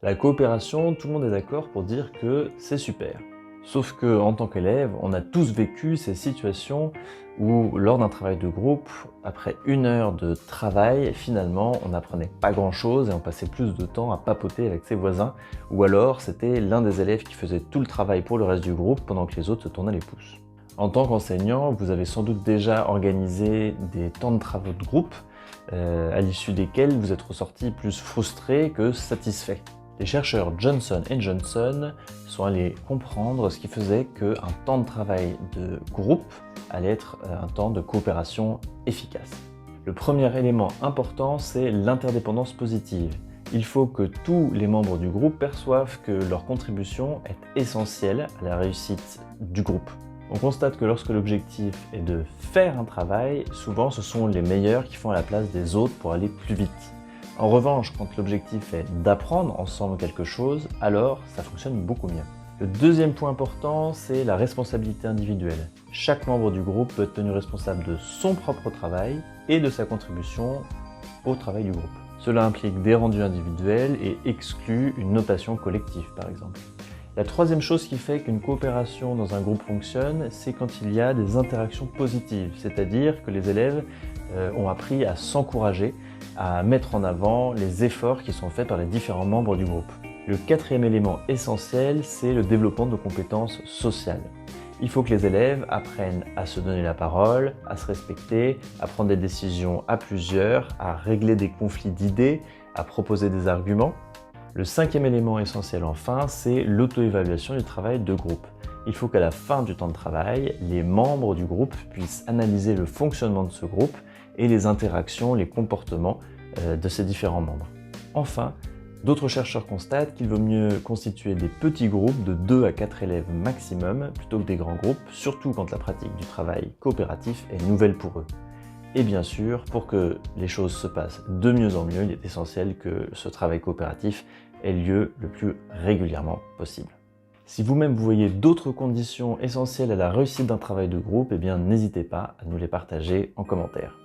La coopération, tout le monde est d'accord pour dire que c'est super. Sauf que, en tant qu'élève, on a tous vécu ces situations où, lors d'un travail de groupe, après 1 heure de travail, finalement, on n'apprenait pas grand-chose et on passait plus de temps à papoter avec ses voisins, ou alors c'était l'un des élèves qui faisait tout le travail pour le reste du groupe pendant que les autres se tournaient les pouces. En tant qu'enseignant, vous avez sans doute déjà organisé des temps de travaux de groupe, à l'issue desquels vous êtes ressorti plus frustré que satisfait. Les chercheurs Johnson & Johnson sont allés comprendre ce qui faisait qu'un temps de travail de groupe allait être un temps de coopération efficace. Le premier élément important, c'est l'interdépendance positive. Il faut que tous les membres du groupe perçoivent que leur contribution est essentielle à la réussite du groupe. On constate que lorsque l'objectif est de faire un travail, souvent ce sont les meilleurs qui font à la place des autres pour aller plus vite. En revanche, quand l'objectif est d'apprendre ensemble quelque chose, alors ça fonctionne beaucoup mieux. Le deuxième point important, c'est la responsabilité individuelle. Chaque membre du groupe peut être tenu responsable de son propre travail et de sa contribution au travail du groupe. Cela implique des rendus individuels et exclut une notation collective, par exemple. La troisième chose qui fait qu'une coopération dans un groupe fonctionne, c'est quand il y a des interactions positives, c'est-à-dire que les élèves ont appris à s'encourager, à mettre en avant les efforts qui sont faits par les différents membres du groupe. Le quatrième élément essentiel, c'est le développement de compétences sociales. Il faut que les élèves apprennent à se donner la parole, à se respecter, à prendre des décisions à plusieurs, à régler des conflits d'idées, à proposer des arguments. Le cinquième élément essentiel enfin, c'est l'auto-évaluation du travail de groupe. Il faut qu'à la fin du temps de travail, les membres du groupe puissent analyser le fonctionnement de ce groupe et les interactions, les comportements de ces différents membres. Enfin, d'autres chercheurs constatent qu'il vaut mieux constituer des petits groupes de 2 à 4 élèves maximum plutôt que des grands groupes, surtout quand la pratique du travail coopératif est nouvelle pour eux. Et bien sûr, pour que les choses se passent de mieux en mieux, il est essentiel que ce travail coopératif ait lieu le plus régulièrement possible. Si vous-même vous voyez d'autres conditions essentielles à la réussite d'un travail de groupe, eh bien n'hésitez pas à nous les partager en commentaire.